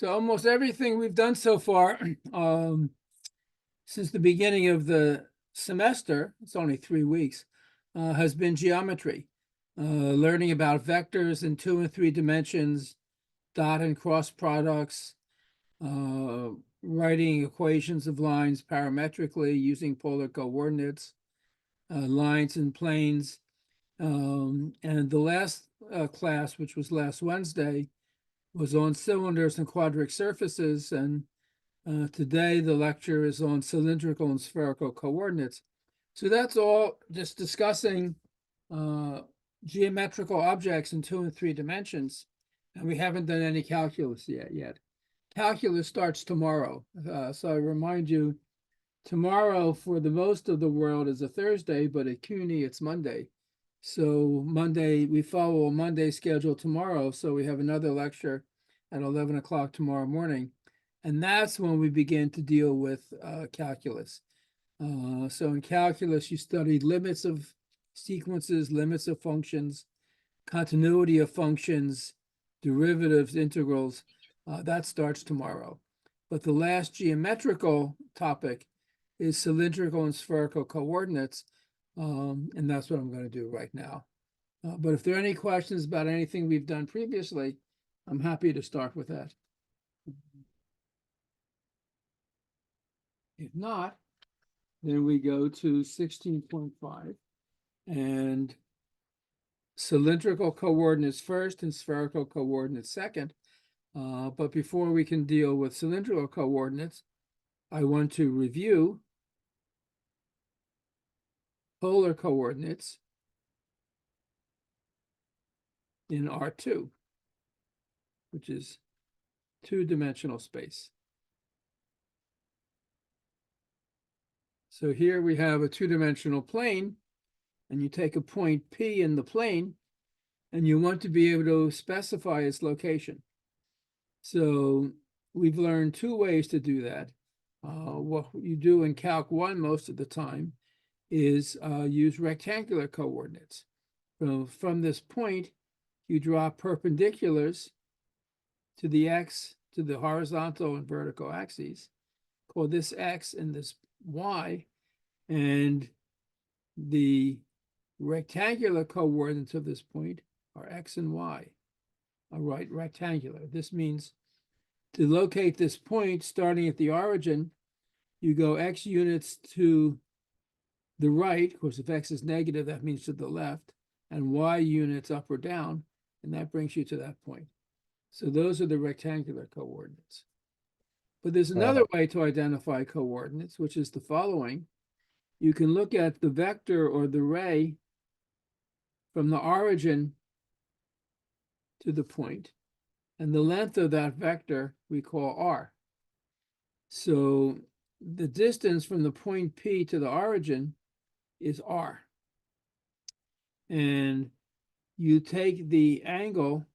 So almost everything we've done so far, since the beginning of the semester, it's only 3 weeks, has been geometry. Learning about vectors in 2 and 3 dimensions, dot and cross products, writing equations of lines parametrically using polar coordinates, lines and planes. And the last class, which was last Wednesday, was on cylinders and quadric surfaces, and today the lecture is on cylindrical and spherical coordinates. So that's all just discussing geometrical objects in 2 and 3 dimensions, and we haven't done any calculus yet. Calculus starts tomorrow. So I remind you, tomorrow for the most of the world is a Thursday, but at CUNY it's Monday. So Monday, we follow a Monday schedule tomorrow. So we have another lecture at 11 o'clock tomorrow morning. And that's when we begin to deal with calculus. So in calculus, you study limits of sequences, limits of functions, continuity of functions, derivatives, integrals. That starts tomorrow. But the last geometrical topic is cylindrical and spherical coordinates. And that's what I'm going to do right now. But if there are any questions about anything we've done previously, I'm happy to start with that. If not, then we go to 16.5 and cylindrical coordinates first and spherical coordinates second. But before we can deal with cylindrical coordinates, I want to review polar coordinates in R2, which is two-dimensional space. So here we have a two-dimensional plane, and you take a point P in the plane, and you want to be able to specify its location. So we've learned two ways to do that. What you do in Calc 1 most of the time is use rectangular coordinates. So from this point, you draw perpendiculars to the x, to the horizontal and vertical axes, call this x and this y, and the rectangular coordinates of this point are x and y. All right, rectangular. This means to locate this point, starting at the origin, you go x units to the right. Of course, if x is negative, that means to the left, and y units up or down, and that brings you to that point. So those are the rectangular coordinates. But there's another way to identify coordinates, which is the following. You can look at the vector or the ray from the origin to the point, and the length of that vector we call r. So the distance from the point P to the origin is r. And you take the angle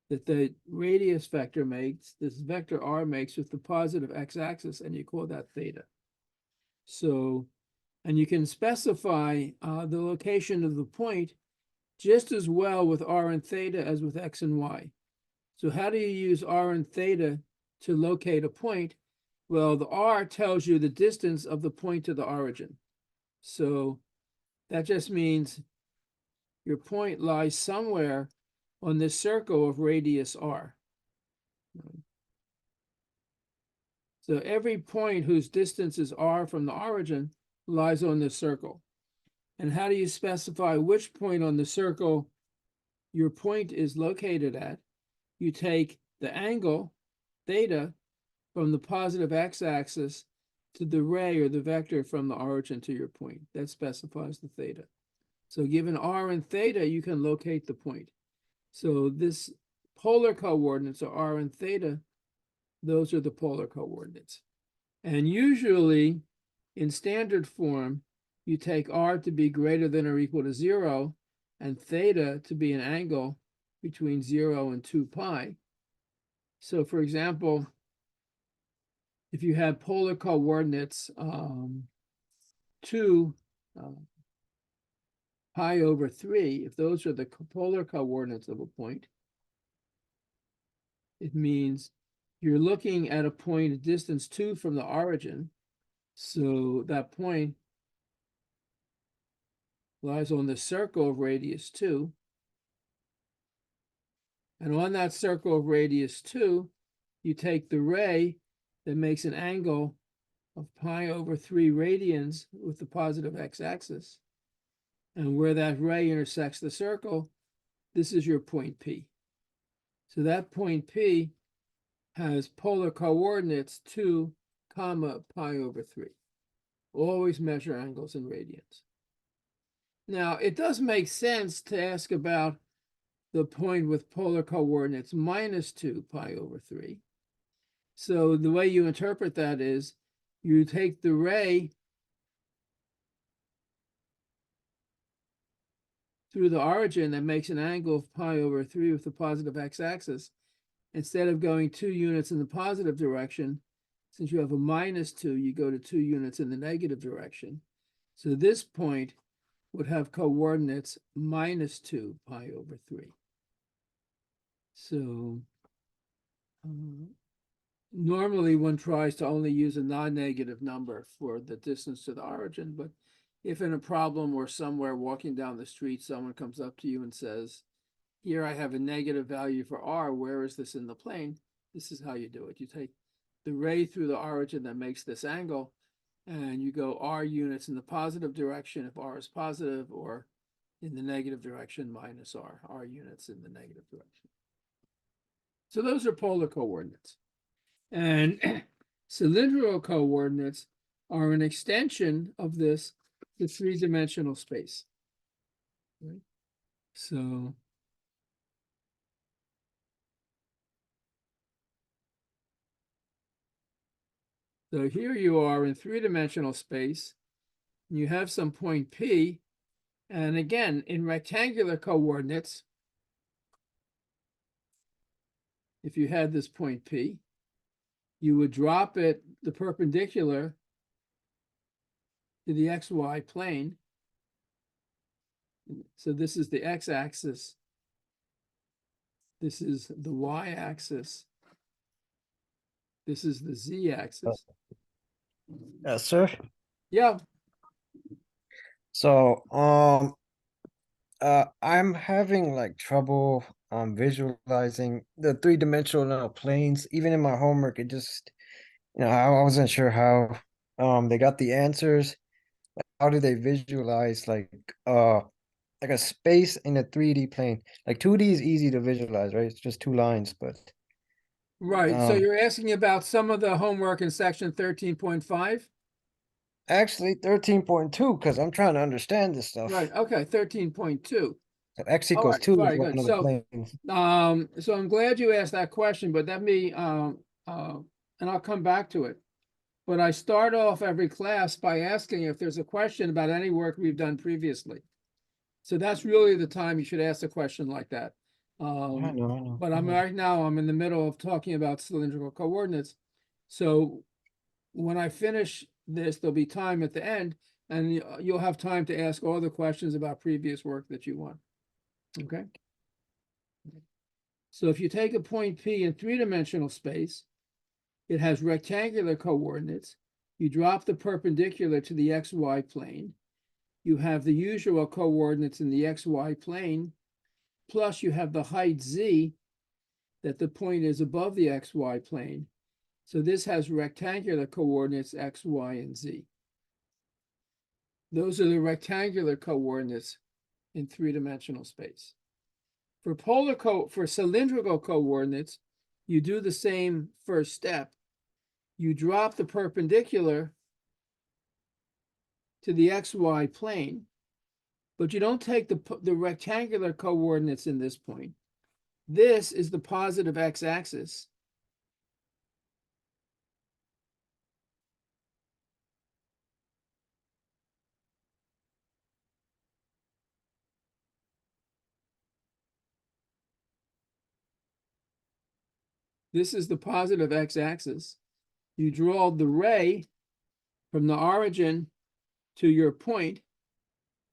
that the radius vector makes, this vector r makes with the positive x-axis, and you call that theta. So, and you can specify the location of the point just as well with r and theta as with x and y. So how do you use r and theta to locate a point? Well, the r tells you the distance of the point to the origin. So that just means your point lies somewhere on this circle of radius r. So every point whose distance is r from the origin lies on this circle. And how do you specify which point on the circle your point is located at? You take the angle, theta, from the positive x-axis to the ray or the vector from the origin to your point. That specifies the theta. So given r and theta, you can locate the point. So this polar coordinates are r and theta. Those are the polar coordinates. And usually in standard form, you take r to be greater than or equal to 0 and theta to be an angle between 0 and 2 pi. So for example, if you have polar coordinates 2 pi over 3, if those are the polar coordinates of a point, it means you're looking at a point at distance 2 from the origin. So that point lies on the circle of radius 2. And on that circle of radius 2, you take the ray that makes an angle of pi over 3 radians with the positive x-axis. And where that ray intersects the circle, this is your point P. So that point P has polar coordinates 2, comma, pi over 3. Always measure angles in radians. Now, it does make sense to ask about the point with polar coordinates minus 2 pi over 3. So the way you interpret that is you take the ray through the origin that makes an angle of pi over 3 with the positive x-axis. Instead of going 2 units in the positive direction, since you have a minus 2, you go to 2 units in the negative direction. So this point would have coordinates minus 2 pi over 3. So normally one tries to only use a non-negative number for the distance to the origin, but if in a problem or somewhere walking down the street, someone comes up to you and says, here I have a negative value for r, where is this in the plane? This is how you do it. You take the ray through the origin that makes this angle, and you go r units in the positive direction if r is positive, or in the negative direction minus r units in the negative direction. So those are polar coordinates. And cylindrical coordinates are an extension of this, the three-dimensional space. Right? So here you are in three-dimensional space. You have some point P. And again, in rectangular coordinates, if you had this point P, you would drop it the perpendicular to the XY plane. So this is the x-axis. This is the y-axis. This is the z-axis. Yes, sir. Yeah. So, I'm having like trouble visualizing the three-dimensional planes. Even in my homework, it just, I wasn't sure how they got the answers. How do they visualize like a space in a 3D plane? Like 2D is easy to visualize, right? It's just two lines, but Right. So you're asking about some of the homework in section 13.5? actually 13.2, because I'm trying to understand this stuff. Right. Okay. 13.2. So x All equals right. 2 is Very one good. of the planes. So I'm glad you asked that question, but let me, and I'll come back to it. But I start off every class by asking if there's a question about any work we've done previously. So that's really the time you should ask a question like that. I know. But right now, I'm in the middle of talking about cylindrical coordinates. So when I finish this, there'll be time at the end, and you'll have time to ask all the questions about previous work that you want. Okay? So if you take a point P in three-dimensional space, it has rectangular coordinates. You drop the perpendicular to the XY plane. You have the usual coordinates in the XY plane, plus you have the height Z, that the point is above the XY plane. So this has rectangular coordinates X, Y, and Z. Those are the rectangular coordinates in three-dimensional space. For cylindrical coordinates, you do the same first step. You drop the perpendicular to the XY plane, but you don't take the rectangular coordinates in this point. This is the positive x-axis. This is the positive x-axis. You draw the ray from the origin to your point.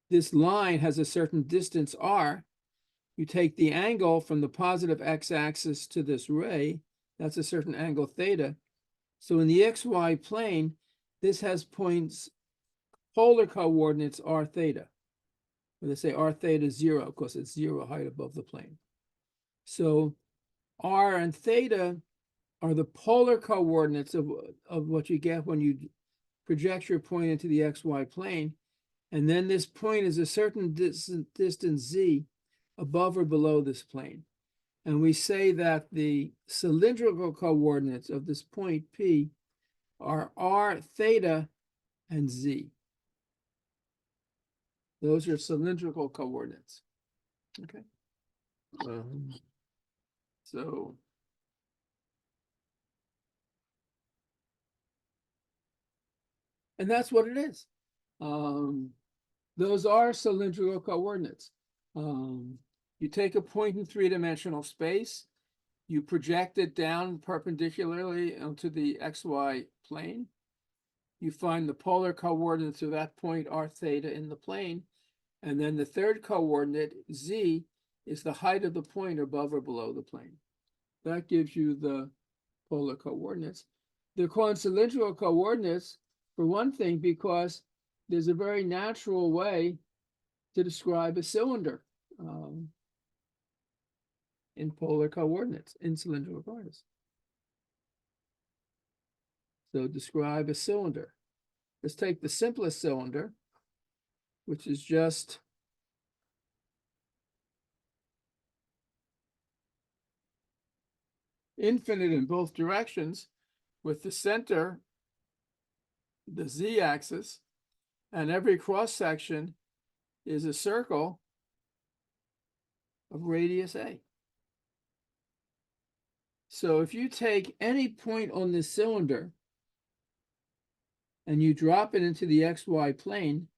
This line has a certain distance r. you take the angle from the positive x-axis to this ray, that's a certain angle theta. So in the xy plane, this has points, polar coordinates r theta. Where they say r theta is 0, because it's 0 height above the plane. So r and theta are the polar coordinates of what you get when you project your point into the xy plane. And then this point is a certain distance z above or below this plane. And we say that the cylindrical coordinates of this point P are r theta and z. Those are cylindrical coordinates. Okay. So and that's what it is. Those are cylindrical coordinates. You take a point in three-dimensional space, you project it down perpendicularly onto the xy plane. You find the polar coordinates of that point r theta in the plane, and then the third coordinate, z, is the height of the point above or below the plane. That gives you the polar coordinates. They're called cylindrical coordinates, for one thing, because there's a very natural way to describe a cylinder in polar coordinates, in cylindrical coordinates. So describe a cylinder. Let's take the simplest cylinder, which is just infinite in both directions, with the center, the z-axis, and every cross section is a circle of radius a. So if you take any point on this cylinder and you drop it into the xy plane,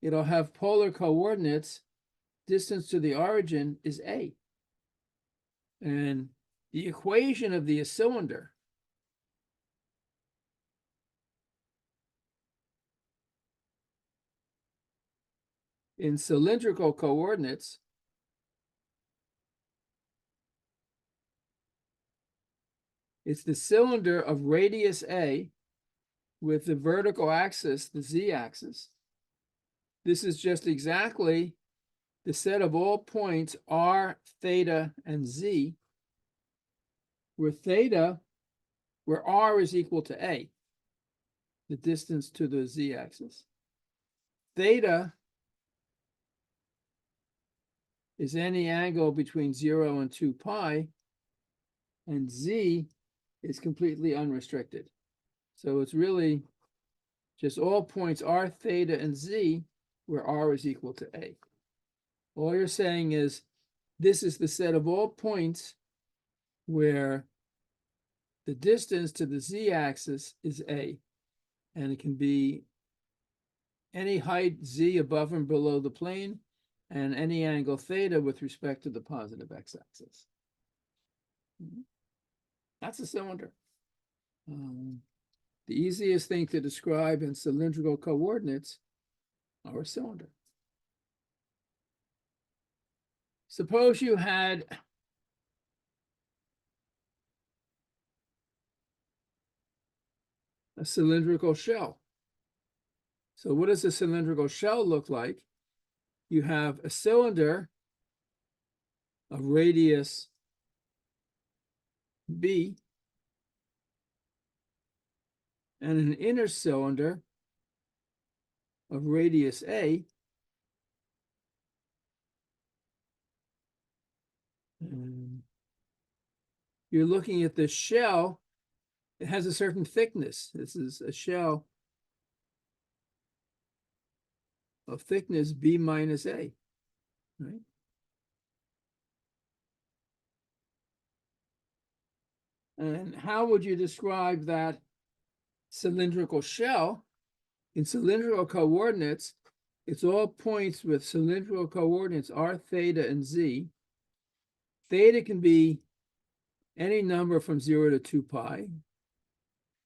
it'll have polar coordinates. Distance to the origin is a. And the equation of the cylinder in cylindrical coordinates is the cylinder of radius a with the vertical axis, the z-axis. This is just exactly the set of all points r, theta, and z, where r is equal to a, the distance to the z-axis. Theta is any angle between 0 and 2 pi, and z is completely unrestricted. So it's really just all points r, theta, and z where r is equal to a. All you're saying is this is the set of all points where the distance to the z-axis is a, and it can be any height z above and below the plane, and any angle theta with respect to the positive x-axis. That's a cylinder. The easiest thing to describe in cylindrical coordinates are a cylinder. Suppose you had a cylindrical shell. So what does a cylindrical shell look like? You have a cylinder of radius b and an inner cylinder of radius a. And you're looking at the shell. It has a certain thickness. This is a shell of thickness b minus a, right? And how would you describe that cylindrical shell? In cylindrical coordinates, it's all points with cylindrical coordinates r, theta, and z. Theta can be any number from 0 to 2 pi.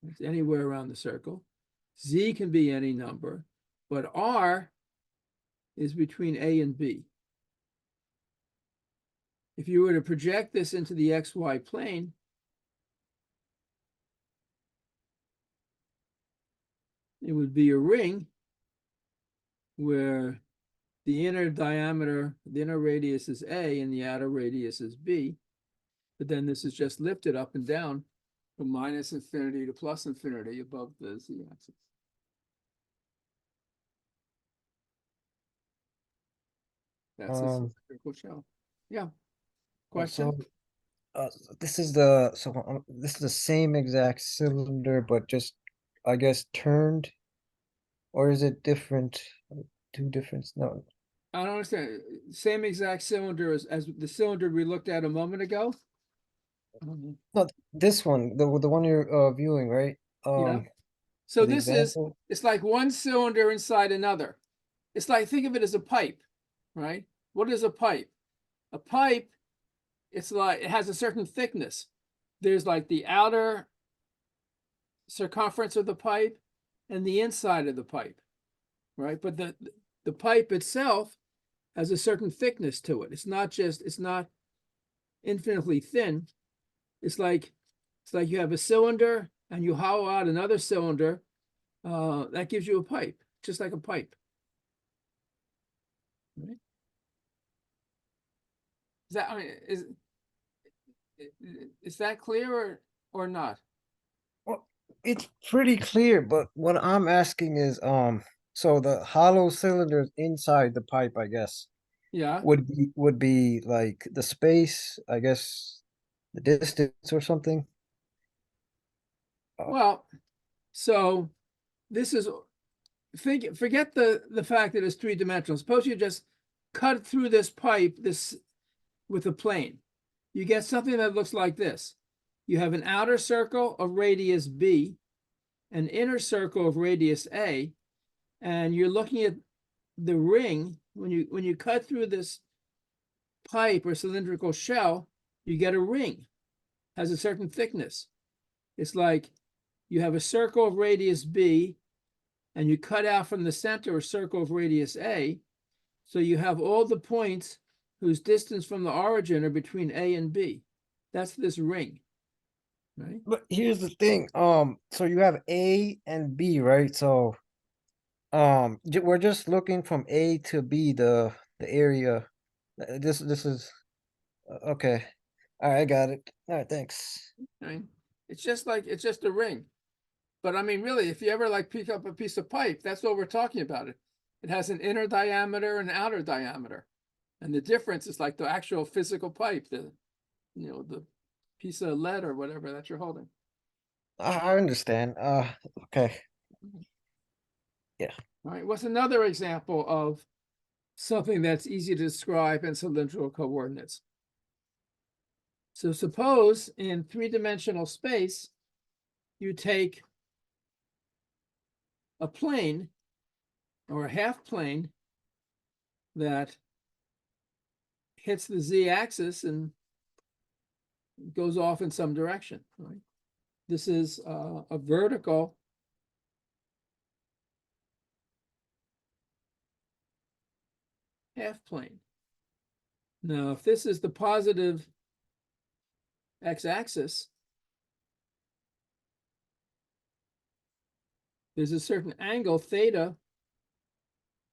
It's anywhere around the circle. Z can be any number, but r is between a and b. if you were to project this into the XY plane, it would be a ring where the inner diameter, the inner radius is A and the outer radius is B. But then this is just lifted up and down from minus infinity to plus infinity above the z-axis. That's a cylindrical shell. Yeah. Question? So this is this is the same exact cylinder, but just I guess turned, or is it different? Two different? No, I don't understand. Same exact cylinder as the cylinder we looked at a moment ago? no, this one, the one you're viewing, right? Yeah. For So the this is, example. it's like one cylinder inside another. It's like, think of it as a pipe, right? What is a pipe? A pipe, it's like, it has a certain thickness. There's like the outer circumference of the pipe and the inside of the pipe, right? But the pipe itself has a certain thickness to it. It's not infinitely thin. It's like you have a cylinder and you hollow out another cylinder. That gives you a pipe, just like a pipe. Right? Is that, I mean, is that clear or not? Well, it's pretty clear, but what I'm asking is, so the hollow cylinders inside the pipe, I guess, Yeah. would be like the space, I guess, the distance or something. Well, so this is, forget the fact that it's three-dimensional. Suppose you just cut through this pipe with a plane. You get something that looks like this. You have an outer circle of radius B, an inner circle of radius A, and you're looking at the ring. When you cut through this pipe or cylindrical shell, you get a ring, has a certain thickness. It's like you have a circle of radius B and you cut out from the center a circle of radius A. So you have all the points whose distance from the origin are between A and B. That's this ring, right? But here's the thing, so you have A and B, right? So, we're just looking from A to B, the area. This is okay. All right, I got it. All right, thanks. Right? It's just a ring. But I mean, really, if you ever like pick up a piece of pipe, that's what we're talking about. It has an inner diameter and an outer diameter. And the difference is like the actual physical pipe, the piece of lead or whatever that you're holding. I understand. Okay. Yeah. All right. What's another example of something that's easy to describe in cylindrical coordinates? So suppose in three-dimensional space, you take a plane or a half plane that hits the z-axis and goes off in some direction, right? This is a vertical half plane. Now, if this is the positive x-axis, there's a certain angle theta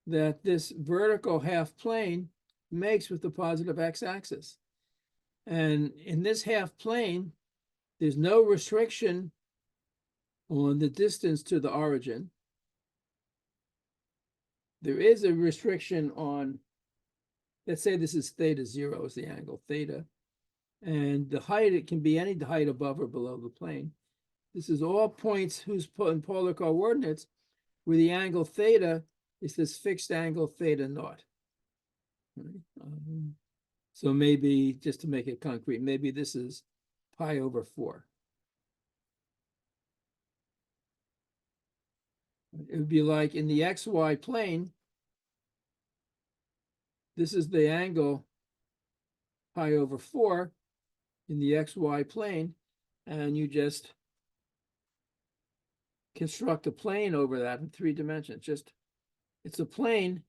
that this vertical half plane makes with the positive x-axis. And in this half plane, there's no restriction on the distance to the origin. There is a restriction on, let's say this is theta 0 is the angle theta. And the height, it can be any height above or below the plane. This is all points whose put in polar coordinates where the angle theta is this fixed angle theta naught. Right? So maybe, just to make it concrete, maybe this is pi over 4. It would be like in the XY plane, this is the angle pi over 4 in the XY plane, and you just construct a plane over that in 3 dimensions. It's a plane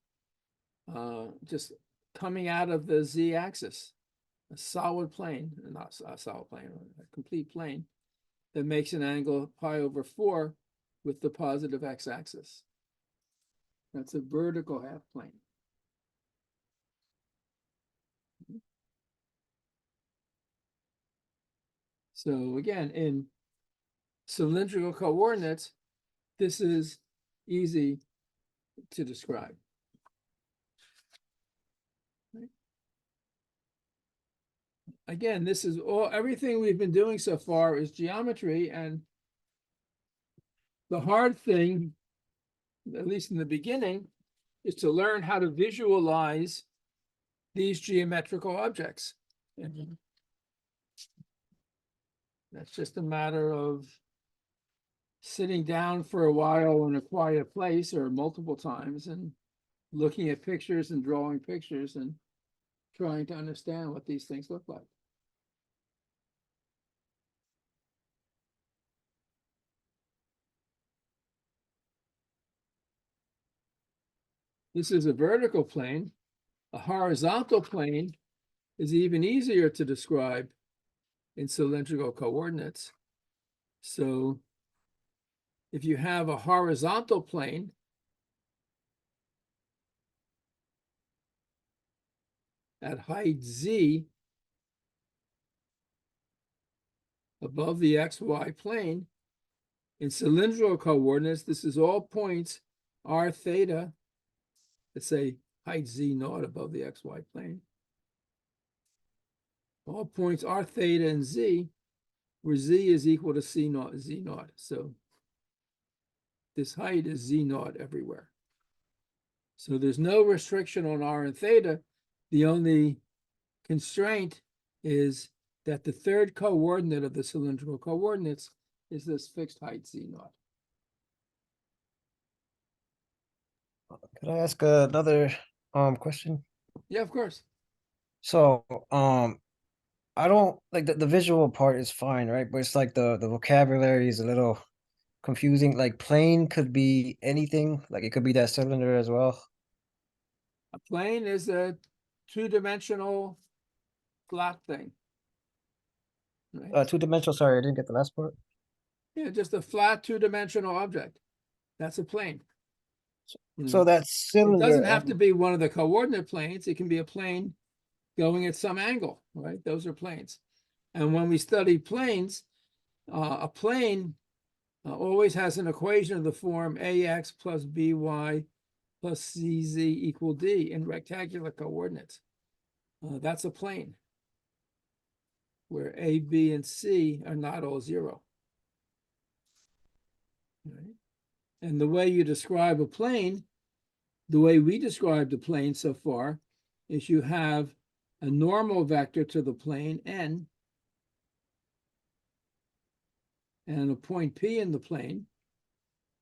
just coming out of the z-axis. a solid plane, not a solid plane, a complete plane that makes an angle pi over 4 with the positive x-axis. That's a vertical half plane. So again, in cylindrical coordinates, this is easy to describe. Again, this is everything we've been doing so far is geometry, and the hard thing, at least in the beginning, is to learn how to visualize these geometrical objects. And that's just a matter of sitting down for a while in a quiet place or multiple times and looking at pictures and drawing pictures and trying to understand what these things look like. This is a vertical plane. A horizontal plane is even easier to describe in cylindrical coordinates. So if you have a horizontal plane, at height z above the xy plane, in cylindrical coordinates, this is all points r theta, let's say height z naught above the xy plane. All points r theta and z, where z is equal to c naught, z naught. So this height is z naught everywhere. So there's no restriction on r and theta. The only constraint is that the third coordinate of the cylindrical coordinates is this fixed height z naught. Could I ask another question? Yeah, of course. So I don't like the visual part is fine, right? But it's like the vocabulary is a little confusing. Like plane could be anything, like it could be that cylinder as well. A plane is a two-dimensional flat thing. Right? Two-dimensional, sorry, I didn't get the last part. Yeah, just a flat two-dimensional object. That's a plane. So that It cylinder, doesn't have to be one of the coordinate planes. It can be a plane going at some angle, right? Those are planes. And when we study planes, a plane always has an equation of the form ax plus by plus cz equal d in rectangular coordinates. That's a plane where a, b, and c are not all zero. Right? And the way you describe a plane, the way we described the plane so far, is you have a normal vector to the plane n and a point p in the plane.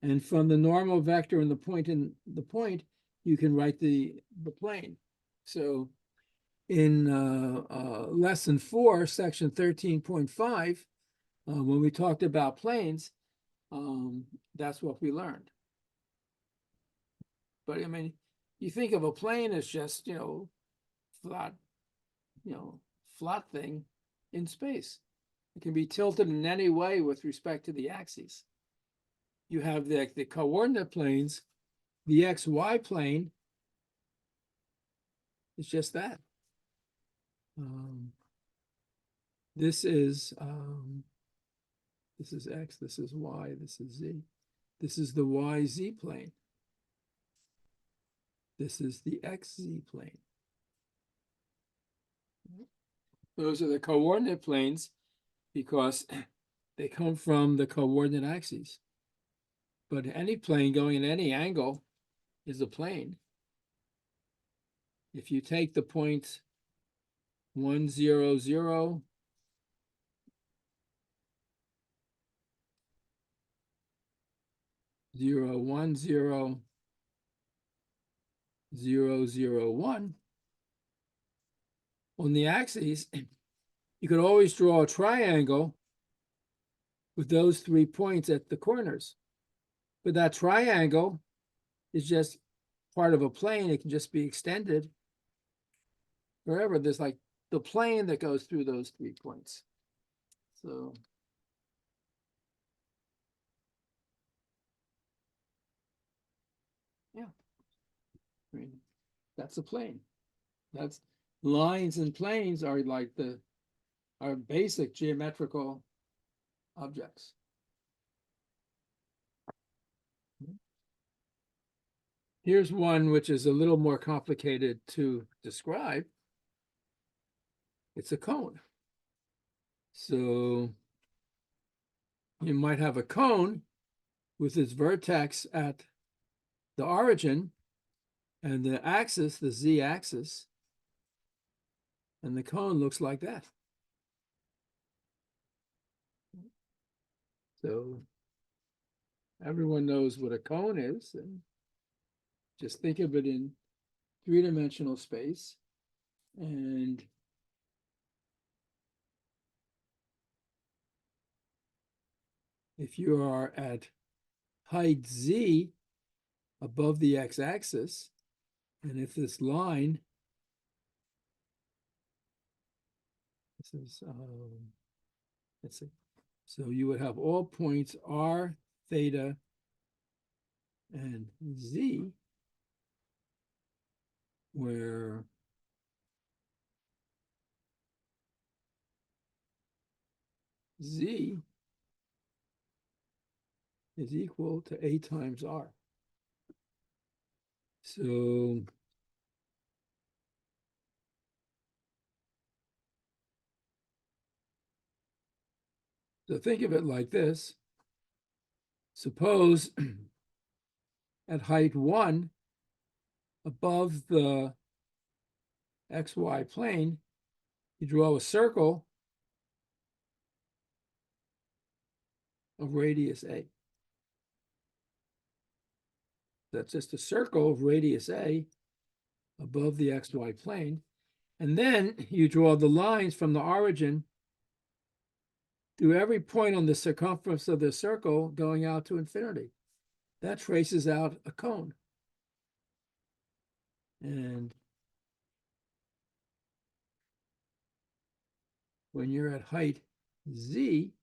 And from the normal vector and the point you can write the plane. So in lesson 4, section 13.5, when we talked about planes, that's what we learned. But I mean, you think of a plane as just, flat, flat thing in space. It can be tilted in any way with respect to the axes. You have the coordinate planes, the XY plane is just that. This is X, this is Y, this is Z. This is the YZ plane. This is the XZ plane. Those are the coordinate planes because they come from the coordinate axes. But any plane going in any angle is a plane. If you take the points 1, 0, 0, 0, 1, 0, 0, 0, 1, on the axes, you could always draw a triangle with those 3 points at the corners. But that triangle is just part of a plane. It can just be extended wherever. There's like the plane that goes through those 3 points. So. Yeah. I mean, that's a plane. That's lines and planes are like are basic geometrical objects. Here's one which is a little more complicated to describe. It's a cone. So you might have a cone with its vertex at the origin and the axis, the z-axis, and the cone looks like that. So everyone knows what a cone is, and just think of it in 3-dimensional space. And if you are at height z above the x-axis, and if this line, this is, let's see, so you would have all points r, theta, and z, where z is equal to a times r. So think of it like this. Suppose at height 1, above the xy plane, you draw a circle of radius a. That's just a circle of radius a above the xy plane. And then you draw the lines from the origin through every point on the circumference of the circle going out to infinity. That traces out a cone. And when you're at height z,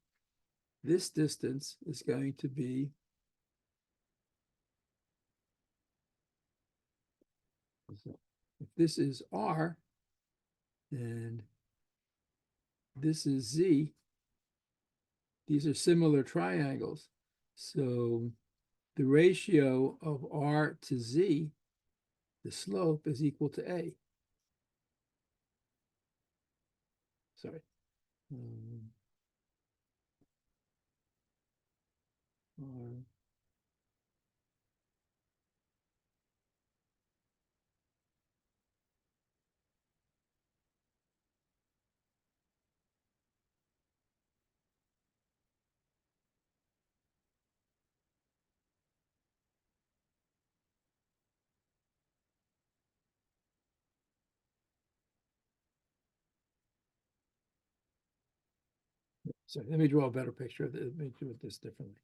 this distance is going to be if this is r and this is z, these are similar triangles. So the ratio of r to z, the slope, is equal to a. Sorry. R. Sorry, let me draw a better picture of it. Let me do it this differently.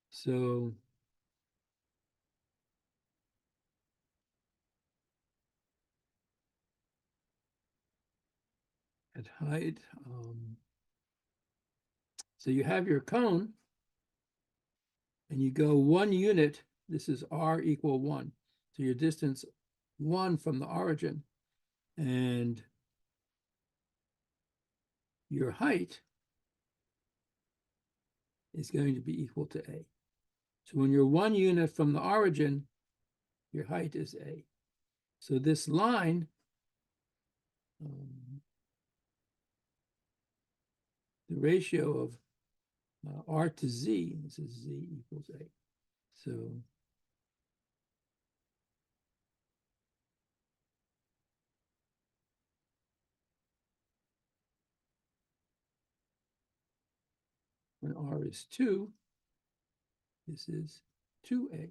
So at height, so you have your cone, and you go 1 unit. This is r equal 1. So your distance 1 from the origin, and your height is going to be equal to a. So when you're 1 unit from the origin, your height is a. So this line, the ratio of r to z, this is z equals a. So when r is 2, this is 2a.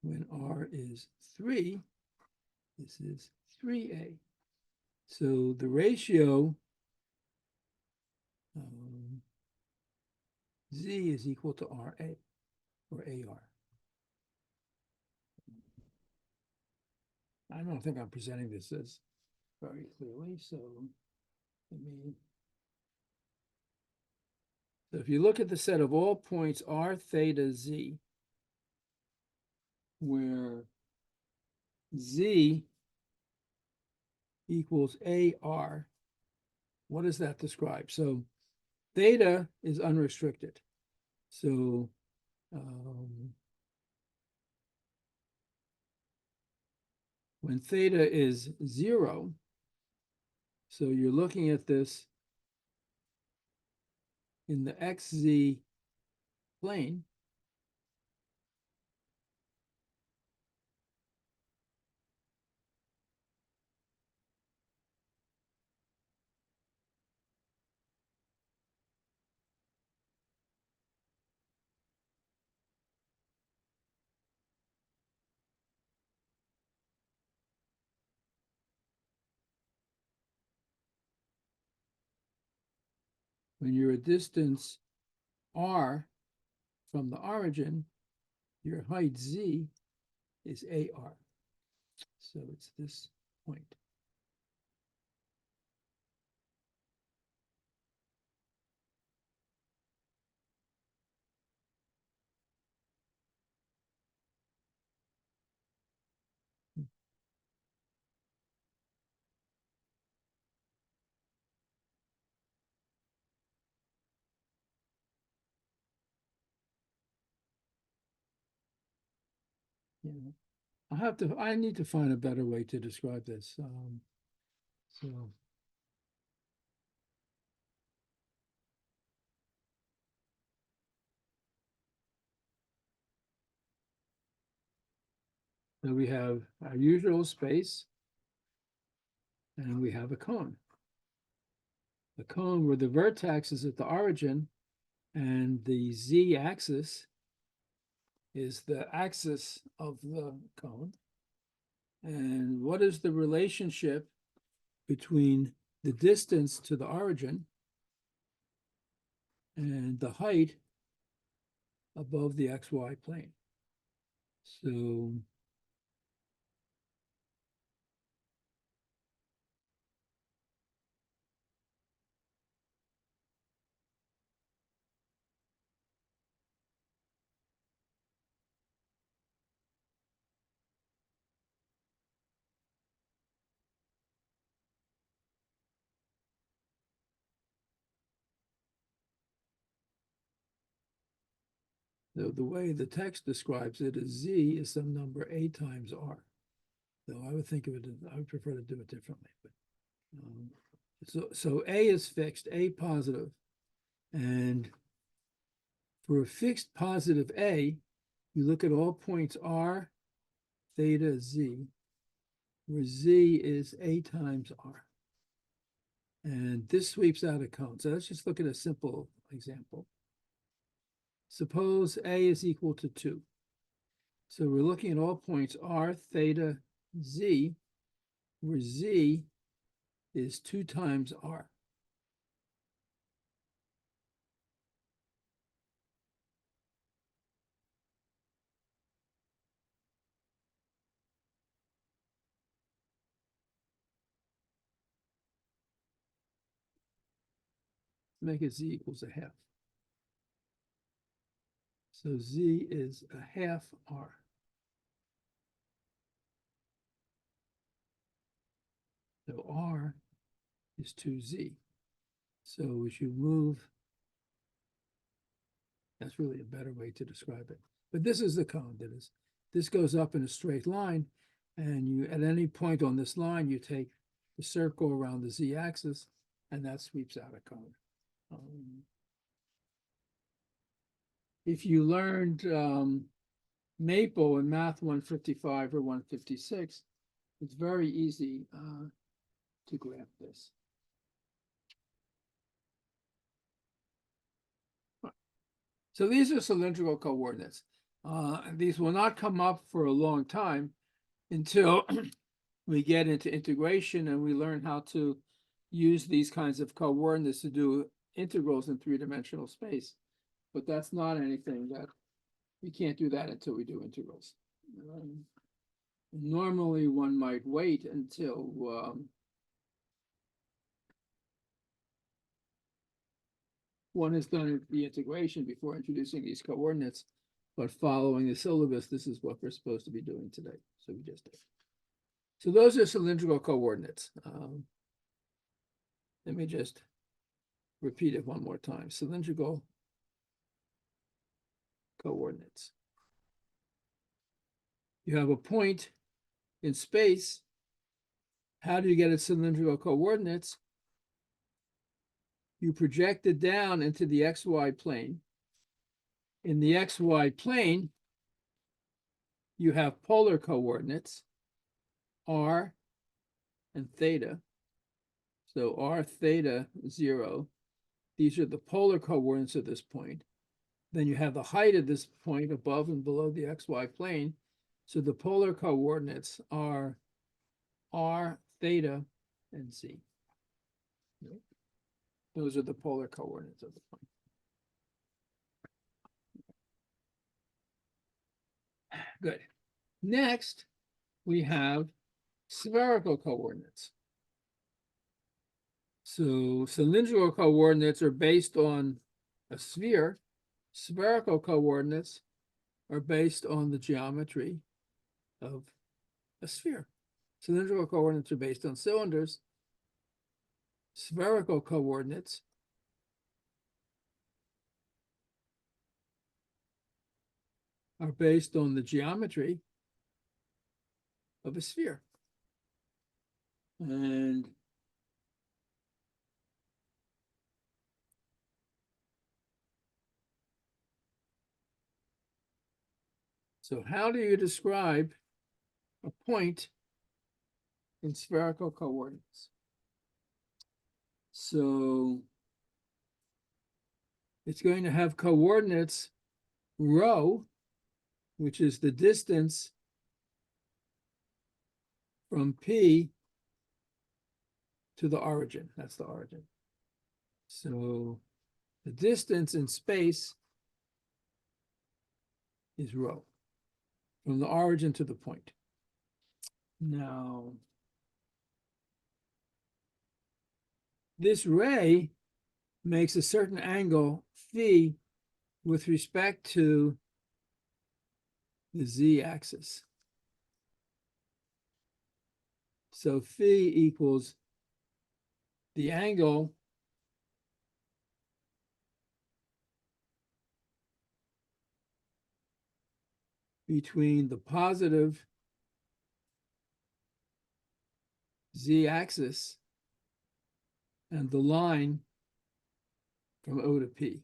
When r is 3, this is 3a. So the ratio z is equal to ra, or ar. I don't think I'm presenting this as very clearly, so let me. So if you look at the set of all points r theta z, where z equals AR, what does that describe? So theta is unrestricted. So when theta is 0, so you're looking at this in the xz plane, when you're a distance r from the origin, your height z is AR. So it's this point. Yeah. I need to find a better way to describe this. So we have our usual space, and we have a cone. The cone where the vertex is at the origin, and the z-axis is the axis of the cone. And what is the relationship between the distance to the origin and the height above the xy plane? So the way the text describes it is z is some number a times r. Though I would think of it, I would prefer to do it differently. But so a is fixed, a positive, and for a fixed positive a, you look at all points r, theta, z, where z is a times r. And this sweeps out a cone. So let's just look at a simple example. Suppose a is equal to 2. So we're looking at all points r, theta, z, where z is 2 times r. Make it z equals a half. So z is a half r. So r is 2z. So as you move, that's really a better way to describe it. But this is the cone. That is, this goes up in a straight line, and you at any point on this line, you take the circle around the z-axis, and that sweeps out a cone. If you learned Maple in Math 155 or 156, it's very easy to graph this. So these are cylindrical coordinates. These will not come up for a long time until we get into integration and we learn how to use these kinds of coordinates to do integrals in three-dimensional space. But that's not anything that we can't do that until we do integrals. Normally, one might wait until one has done the integration before introducing these coordinates, but following the syllabus, this is what we're supposed to be doing today. So we just did. So those are cylindrical coordinates. Let me just repeat it one more time. Cylindrical coordinates. You have a point in space. How do you get its cylindrical coordinates? You project it down into the XY plane. In the XY plane, you have polar coordinates, r and theta. So r, theta, 0. These are the polar coordinates of this point. Then you have the height of this point above and below the XY plane. So the polar coordinates are r, theta, and z. Those are the polar coordinates of the point. Good. Next, we have spherical coordinates. So cylindrical coordinates are based on a sphere. Spherical coordinates are based on the geometry of a sphere. Cylindrical coordinates are based on cylinders. Spherical coordinates are based on the geometry of a sphere. And so how do you describe a point in spherical coordinates? So it's going to have coordinates rho, which is the distance from P to the origin. That's the origin. So the distance in space is rho, from the origin to the point. Now, this ray makes a certain angle phi with respect to the z-axis. So phi equals the angle between the positive z-axis and the line from O to P.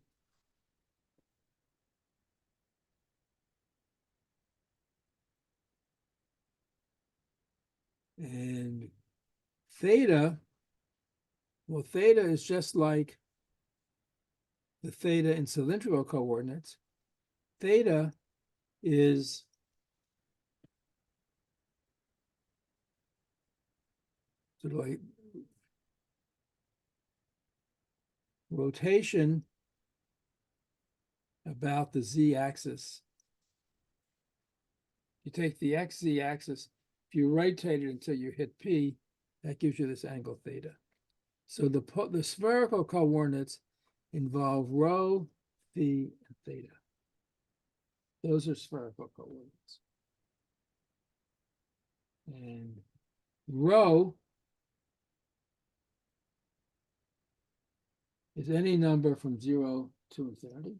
And theta, well, theta is just like the theta in cylindrical coordinates. Theta is sort of like rotation about the z-axis. You take the xz axis, if you rotate it until you hit P, that gives you this angle theta. So the spherical coordinates involve rho, phi, and theta. Those are spherical coordinates. And rho is any number from 0 to infinity.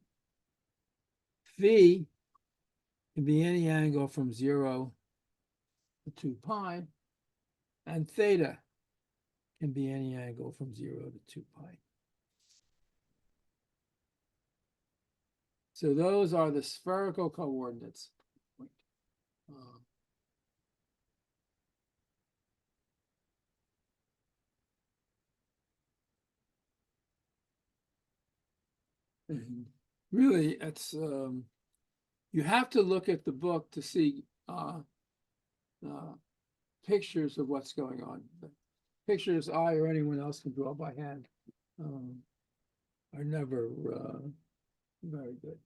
Phi can be any angle from 0 to 2 pi. And theta can be any angle from 0 to 2 pi. So those are the spherical coordinates. And really, it's you have to look at the book to see pictures of what's going on. The pictures I or anyone else can draw by hand are never very good.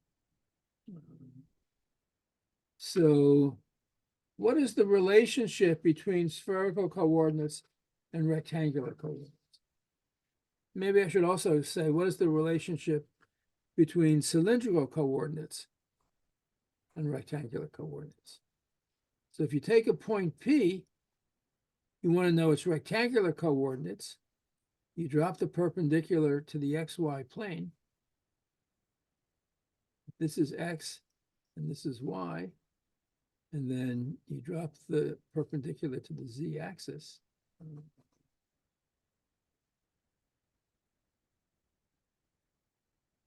So what is the relationship between spherical coordinates and rectangular coordinates? Maybe I should also say, what is the relationship between cylindrical coordinates and rectangular coordinates. So if you take a point P, you want to know its rectangular coordinates. You drop the perpendicular to the XY plane. This is X and this is Y. And then you drop the perpendicular to the Z axis.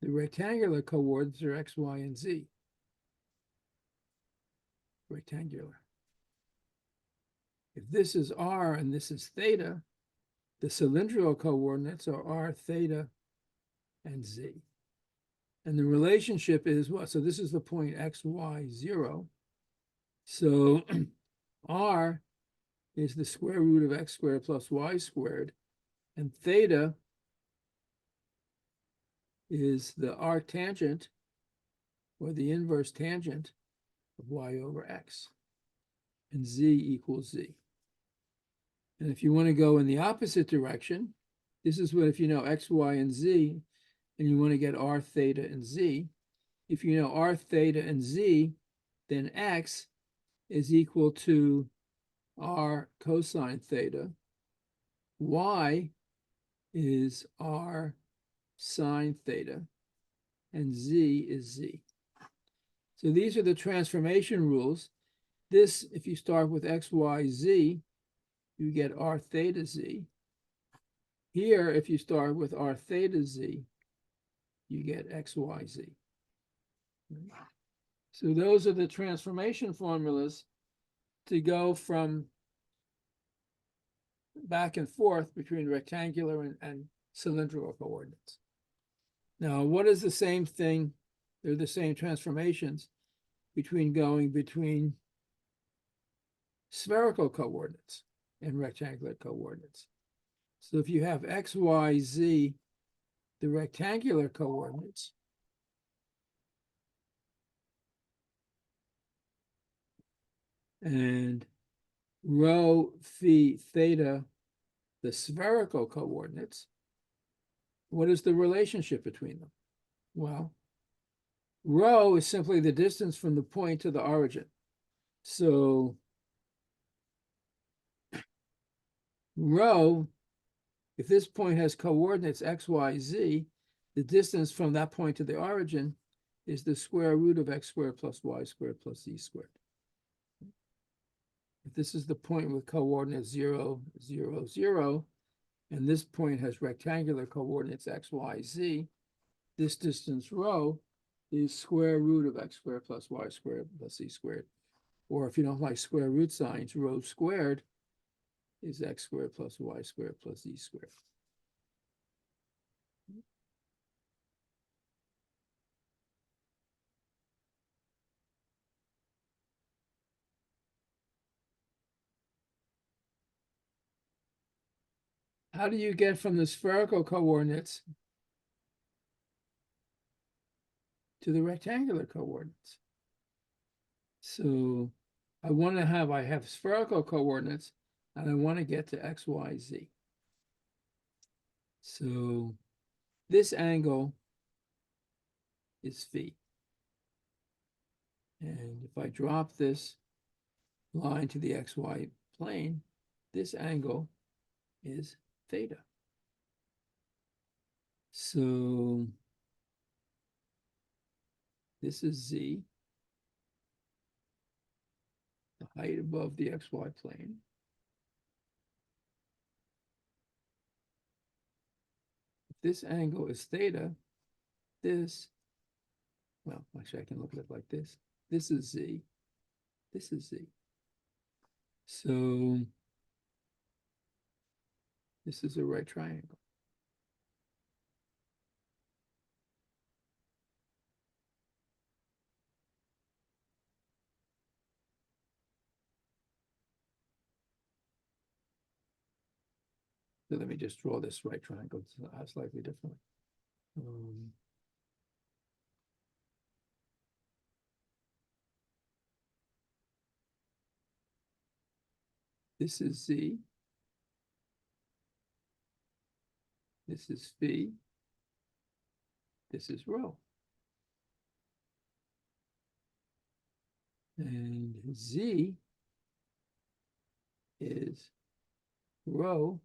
The rectangular coordinates are X, Y, and Z. Rectangular. If this is R and this is theta, the cylindrical coordinates are R, theta, and Z. And the relationship is what? So this is the point X, Y, 0. So R is the square root of X squared plus Y squared. And theta is the arctangent, or the inverse tangent, of Y over X. And Z equals Z. And if you want to go in the opposite direction, this is what, if you know X, Y, and Z, and you want to get R, theta, and Z, if you know R, theta, and Z, then X is equal to R cosine theta. Y is R sine theta. And Z is Z. So these are the transformation rules. This, if you start with X, Y, Z, you get R theta Z. Here, if you start with R theta Z, you get X, Y, Z. So those are the transformation formulas to go from back and forth between rectangular and cylindrical coordinates. Now, what is the same thing? They're the same transformations between going between spherical coordinates and rectangular coordinates. So if you have X, Y, Z, the rectangular coordinates, and rho, phi, theta, the spherical coordinates, what is the relationship between them? Well, rho is simply the distance from the point to the origin. So rho, if this point has coordinates X, Y, Z, the distance from that point to the origin is the square root of X squared plus Y squared plus Z squared. If this is the point with coordinates 0, 0, 0, and this point has rectangular coordinates X, Y, Z, this distance rho is square root of X squared plus Y squared plus Z squared. Or if you don't like square root signs, rho squared is X squared plus Y squared plus Z squared. How do you get from the spherical coordinates to the rectangular coordinates? So I have spherical coordinates and I want to get to X, Y, Z. So this angle is phi. And if I drop this line to the XY plane, this angle is theta. So this is Z, the height above the XY plane. If this angle is theta, well, actually I can look at it like this. This is Z, this is Z. So this is a right triangle. So let me just draw this right triangle slightly differently. This is Z. This is phi. This is rho. And Z is rho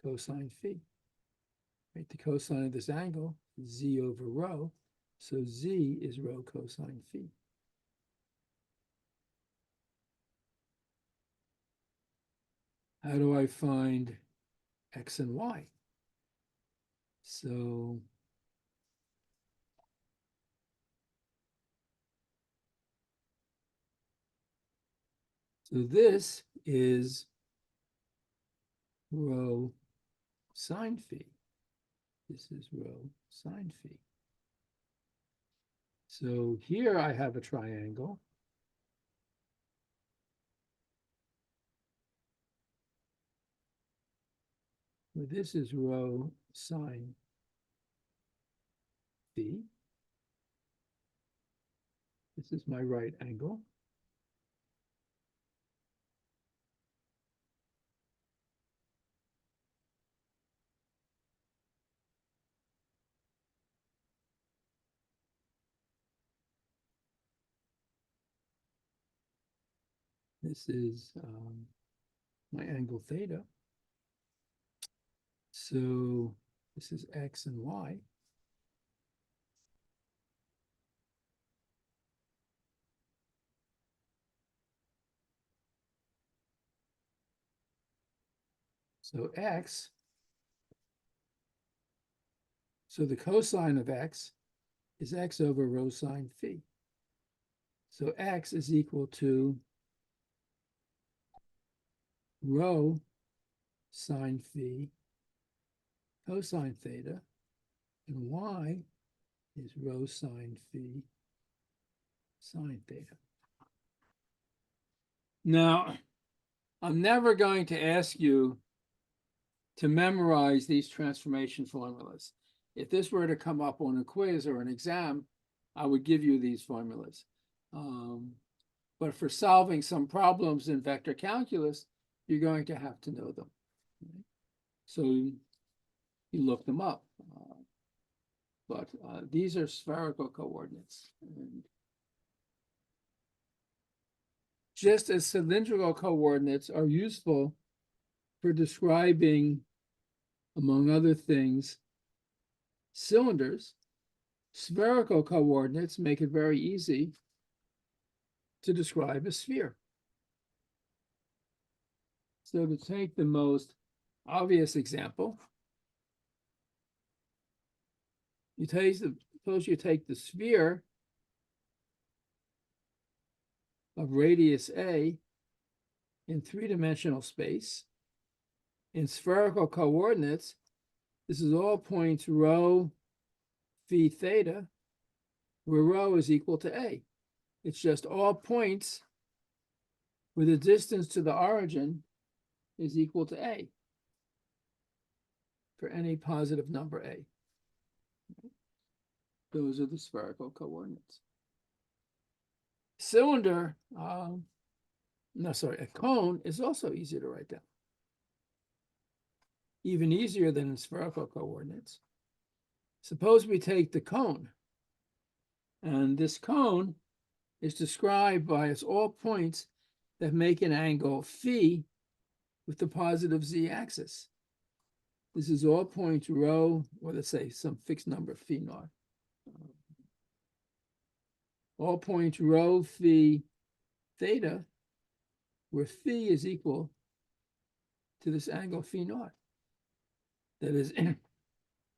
cosine phi. Right, the cosine of this angle, Z over rho. So Z is rho cosine phi. How do I find X and Y? So this is rho sine phi. This is rho sine phi. So here I have a triangle. Where this is rho sine phi. This is my right angle. This is my angle theta. So this is X and Y. So X, so the cosine of X is X over rho sine phi. So X is equal to rho sine phi cosine theta, and Y is rho sine phi sine theta. Now, I'm never going to ask you to memorize these transformation formulas. If this were to come up on a quiz or an exam, I would give you these formulas. But for solving some problems in vector calculus, you're going to have to know them. So you look them up. But these are spherical coordinates. And just as cylindrical coordinates are useful for describing, among other things, cylinders, spherical coordinates make it very easy to describe a sphere. So to take the most obvious example, suppose you take the sphere of radius A in three-dimensional space. In spherical coordinates, this is all points rho phi theta, where rho is equal to A. It's just all points where the distance to the origin is equal to A for any positive number A. Those are the spherical coordinates. Cylinder, a cone is also easy to write down. Even easier than in spherical coordinates. Suppose we take the cone, and this cone is described by its all points that make an angle phi with the positive z-axis. This is all points rho, or let's say some fixed number phi naught. All points rho phi theta, where phi is equal to this angle phi naught. That is,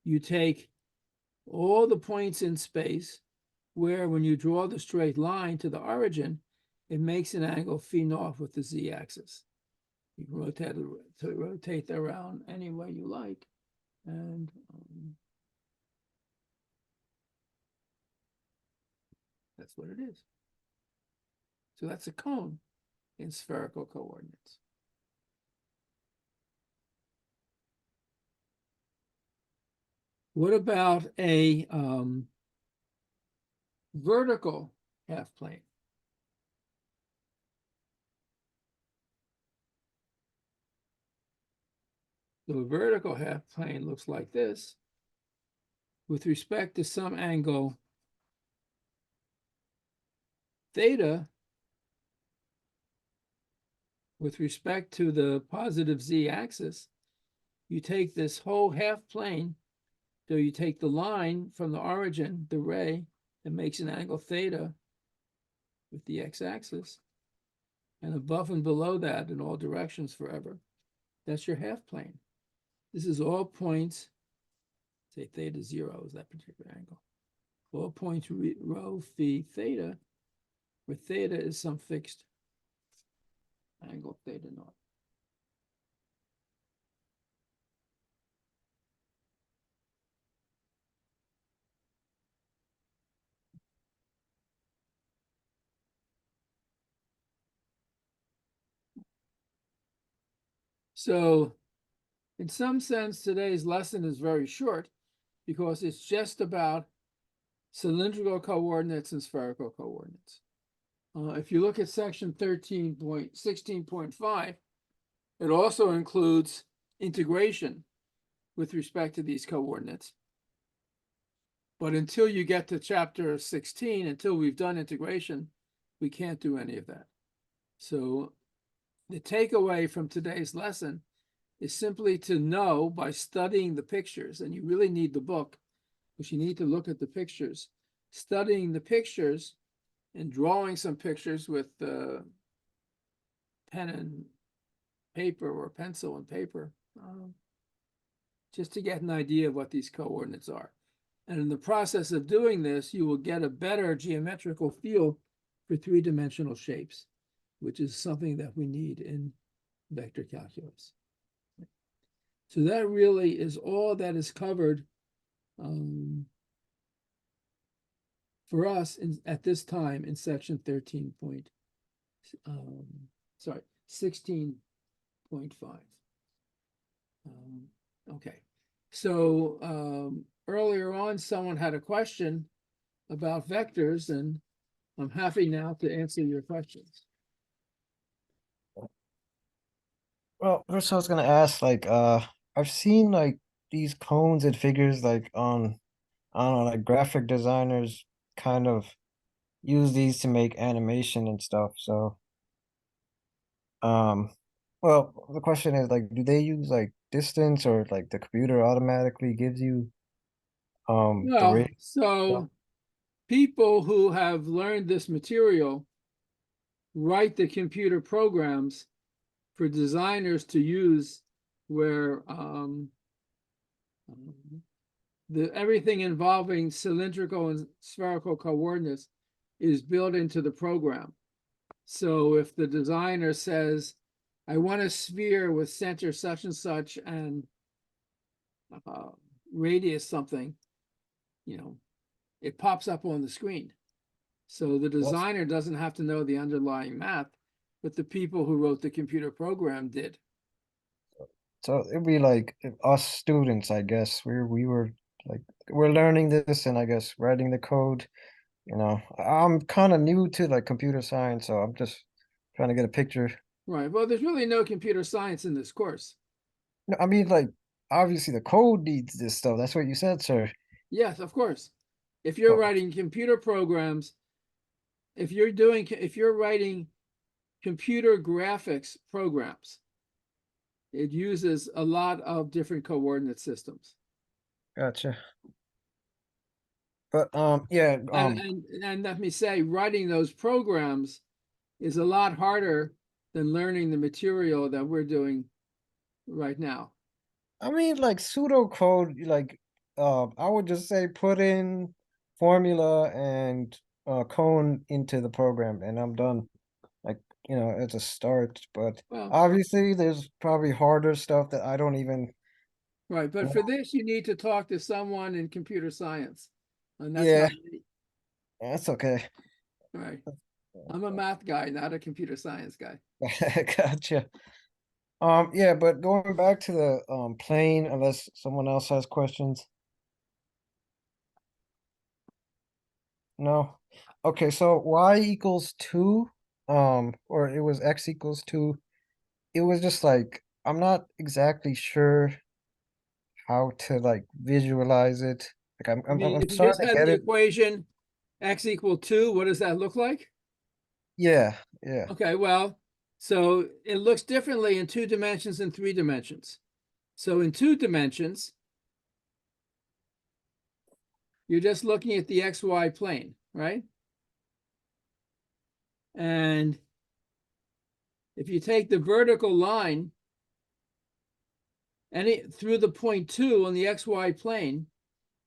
you take all the points in space where when you draw the straight line to the origin, it makes an angle phi naught with the z-axis. You can rotate that around any way you like. And that's what it is. So that's a cone in spherical coordinates. What about a vertical half plane? So a vertical half plane looks like this. With respect to some angle theta with respect to the positive z-axis, you take this whole half plane, so you take the line from the origin, the ray, that makes an angle theta with the x-axis, and above and below that in all directions forever, that's your half plane. This is all points, say theta 0 is that particular angle. All points rho phi theta, where theta is some fixed angle theta naught. So in some sense, today's lesson is very short because it's just about cylindrical coordinates and spherical coordinates. If you look at section 13.16.5, it also includes integration with respect to these coordinates. But until you get to chapter 16, until we've done integration, we can't do any of that. So the takeaway from today's lesson is simply to know by studying the pictures, and you really need the book, because you need to look at the pictures, studying the pictures and drawing some pictures with pen and paper or pencil and paper, just to get an idea of what these coordinates are. And in the process of doing this, you will get a better geometrical feel for three-dimensional shapes, which is something that we need in vector calculus. So that really is all that is covered for us at this time in section 16.5. Okay, so earlier on, someone had a question about vectors, and I'm happy now to answer your questions. Well, first I was gonna ask, like, I've seen like these cones and figures like on, I don't know, like graphic designers kind of use these to make animation and stuff. So, um, well, the question is like, do they use like distance, or like the computer automatically gives you the Well, rate? so people who have learned this material write the computer programs for designers to use, where everything involving cylindrical and spherical coordinates is built into the program. So if the designer says, I want a sphere with center such and such and radius something, it pops up on the screen. So the designer doesn't have to know the underlying math, but the people who wrote the computer program did. So it'd be like if us students, I guess, we were like, we're learning this and I guess writing the code. I'm kind of new to like computer science, so I'm just trying to get a picture. Right. Well, there's really no computer science in this course. No, I mean, like, obviously the code needs this stuff. That's what you said, sir. Yes, of course. If you're Oh, writing computer programs, if you're writing computer graphics programs, it uses a lot of different coordinate systems. gotcha. But yeah, And let me say, writing those programs is a lot harder than learning the material that we're doing right now. I mean, like pseudocode, like, I would just say put in formula and cone into the program, and I'm done. Like, it's a start, but Well, obviously there's probably harder stuff that I don't even right. But know. for this, you need to talk to someone in computer science. And that's Yeah, not me. that's okay. Right. I'm a math guy, not a computer science guy. Gotcha. Yeah, but going back to the plane, unless someone else has questions. No. Okay, so y equals 2, or it was x equals 2. It was just like, I'm not exactly sure how to like visualize it. Like I I'm mean, I'm if you starting just to had get the it. equation x equal 2, what does that look like? Yeah, yeah. Okay, well, so it looks differently in 2 dimensions and 3 dimensions. So in 2 dimensions, you're just looking at the XY plane, right? And if you take the vertical line through the point 2 on the XY plane,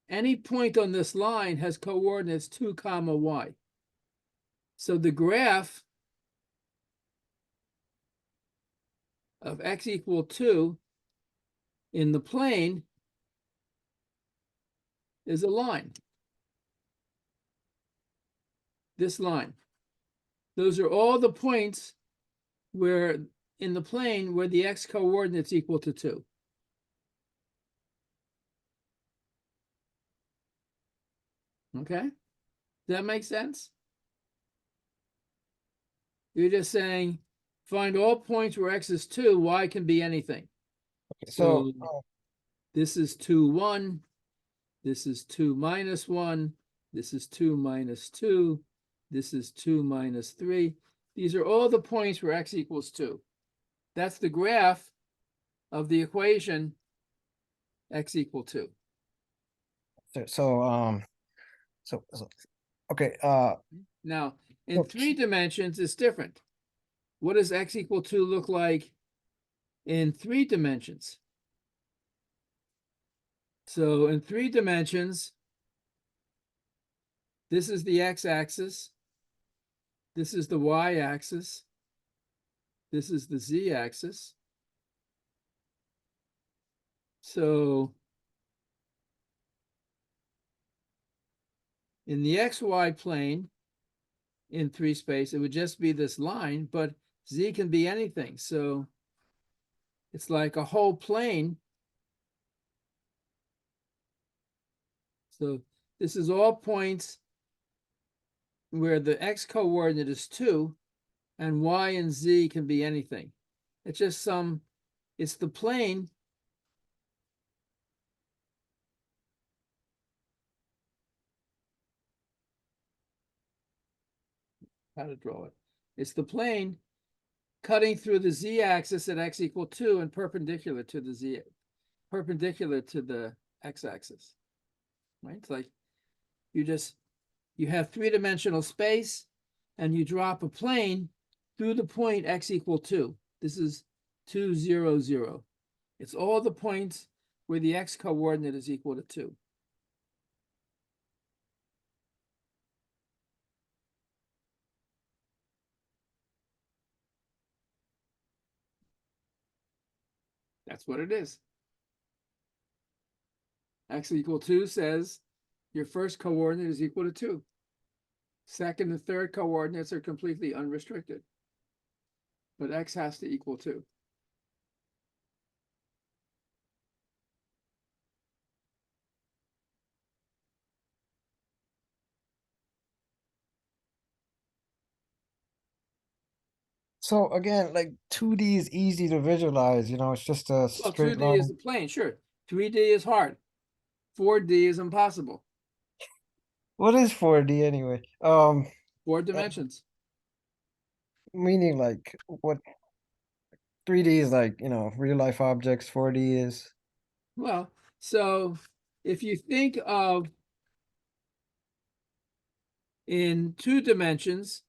any point on this line has coordinates 2 comma y. So the graph of x equal 2 in the plane is a line. This line. Those are all the points where in the plane where the x coordinates equal to 2. Okay? Does that make sense? You're just saying find all points where x is 2, y can be anything. Okay, So so this is 2, 1. This is 2 minus 1. This is 2 minus 2. This is 2 minus 3. These are all the points where x equals 2. That's the graph of the equation x equal 2. so so okay, Now, in so 3 dimensions, it's different. What does x equal 2 look like in 3 dimensions? So in 3 dimensions, this is the x-axis. This is the y-axis. This is the z-axis. So in the xy plane, in 3 space, it would just be this line, but z can be anything. So it's like a whole plane. So this is all points where the x coordinate is 2 and y and z can be anything. It's just it's the plane how to draw it. It's the plane cutting through the z-axis at x equal 2 and perpendicular to the x-axis. Right? It's like you have 3-dimensional space and you drop a plane through the point x equal 2. This is 2, 0, 0. It's all the points where the x coordinate is equal to 2. That's what it is. X equal 2 says your first coordinate is equal to 2. Second and third coordinates are completely unrestricted. But x has to equal 2. so again, like 2D is easy to visualize, it's just a Well, straight 2D is line. the plane, sure. 3D is hard. 4D is impossible. What is 4D anyway? 4 dimensions. Meaning like what 3D is like, real life objects, 4D is. Well, so if you think of in 2 dimensions,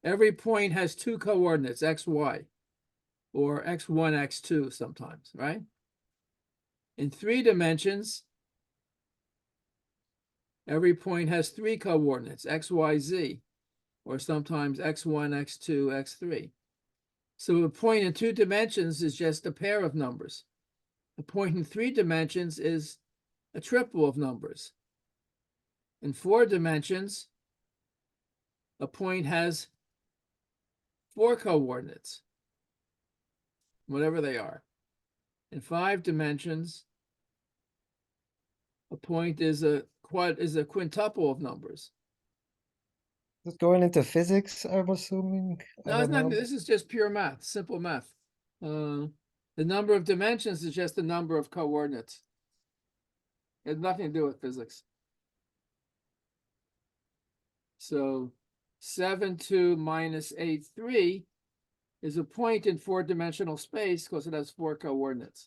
every point has 2 coordinates, x, y, or x1, x2 sometimes, right? In 3 dimensions, every point has 3 coordinates, x, y, z, or sometimes x1, x2, x3. So a point in 2 dimensions is just a pair of numbers. A point in 3 dimensions is a triple of numbers. In 4 dimensions, a point has 4 coordinates, whatever they are. In 5 dimensions, a point is a quintuple of numbers. Just going into physics, I'm assuming. I No, it's don't not. know. This is just pure math, simple math. The number of dimensions is just the number of coordinates. It has nothing to do with physics. So 7, 2 minus 8, 3 is a point in four-dimensional space because it has four coordinates.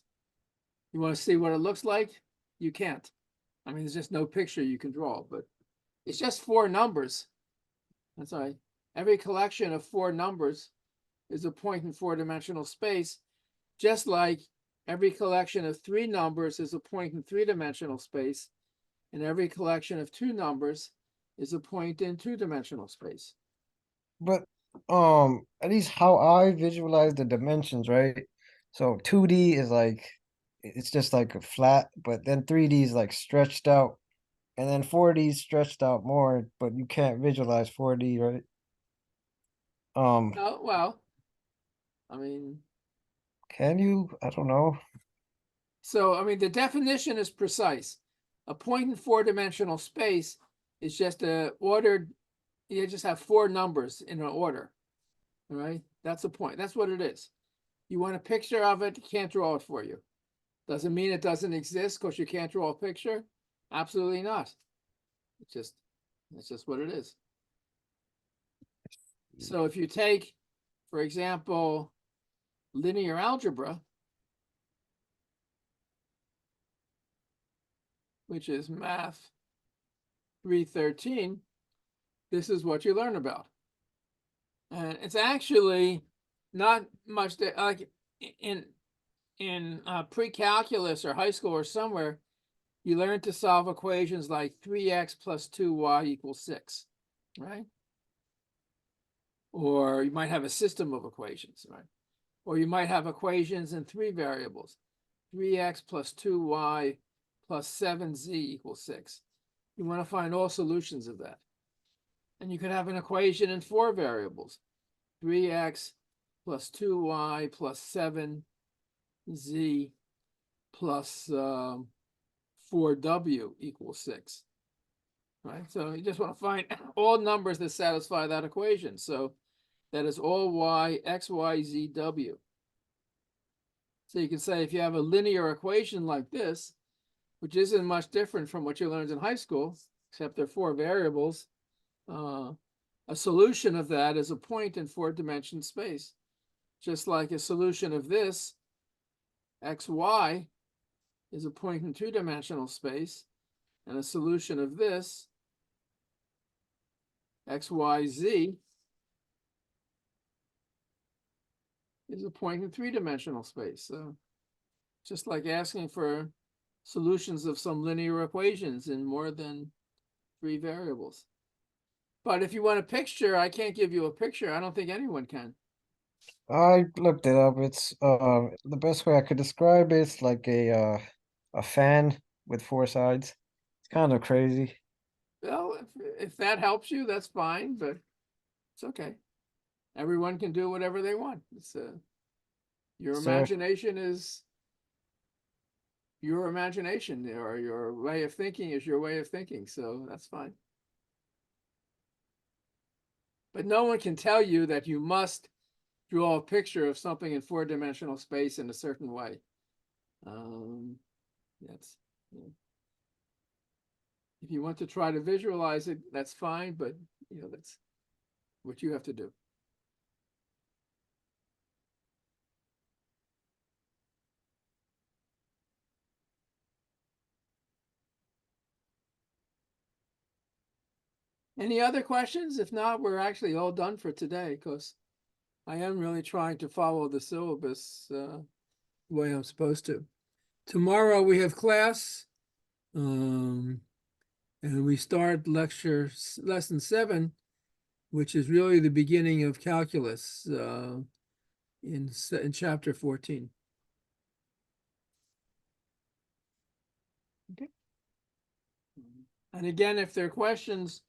You want to see what it looks like? You can't. I mean, there's just no picture you can draw, but it's just four numbers. That's all right. Every collection of four numbers is a point in four-dimensional space, just like every collection of three numbers is a point in three-dimensional space, and every collection of two numbers is a point in two-dimensional space. But at least how I visualize the dimensions, right? So 2D is like it's just like a flat, but then 3D is like stretched out, and then 4D is stretched out more, but you can't visualize 4D, right? Oh, well, I mean, Can you? I don't know. so, I mean, the definition is precise. A point in four-dimensional space is just a ordered, you just have four numbers in an order. All right, that's the point. That's what it is. You want a picture of it, can't draw it for you. Doesn't mean it doesn't exist because you can't draw a picture. Absolutely not. It's just what it is. So if you take, for example, linear algebra, which is math 313, this is what you learn about. And it's actually not much that, like in pre-calculus or high school or somewhere, you learn to solve equations like 3x plus 2y equals 6, right? Or you might have a system of equations, right? Or you might have equations in three variables, 3x plus 2y plus 7z equals 6. You want to find all solutions of that. And you could have an equation in four variables, 3x plus 2y plus 7z plus 4w equals 6. Right? So you just want to find all numbers that satisfy that equation. So that is all y, x, y, z, w. So you can say if you have a linear equation like this, which isn't much different from what you learned in high school, except there are four variables, a solution of that is a point in four-dimension space. Just like a solution of this, xy, is a point in two-dimensional space, and a solution of this, xyz, is a point in three-dimensional space. So just like asking for solutions of some linear equations in more than three variables. But if you want a picture, I can't give you a picture. I don't think anyone can. I looked it up. It's the best way I could describe it, it's like a fan with four sides. It's kind of crazy. Well, if that helps you, that's fine, but it's okay. Everyone can do whatever they want. It's your So imagination is your imagination, or your way of thinking is your way of thinking. So that's fine. But no one can tell you that you must draw a picture of something in four-dimensional space in a certain way. That's, you know, if you want to try to visualize it, that's fine, but that's what you have to do. Any other questions? If not, we're actually all done for today because I am really trying to follow the syllabus the way I'm supposed to. Tomorrow we have class, and we start lesson 7, which is really the beginning of calculus in chapter 14. Okay. And again, if there are questions,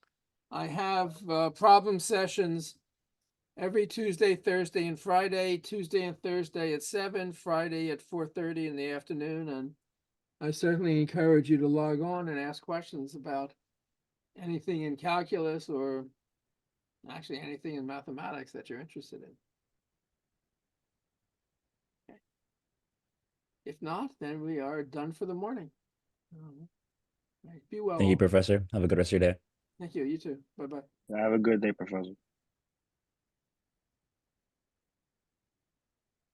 I have problem sessions every Tuesday, Thursday, and Friday. Tuesday and Thursday at 7, Friday at 4:30 in the afternoon. And I certainly encourage you to log on and ask questions about anything in calculus or actually anything in mathematics that you're interested in. Okay. If not, then we are done for the morning. All right. Be well. Thank you, all. Professor. Have a good rest of your day. Thank you. You too. Bye-bye. Have a good day, Professor.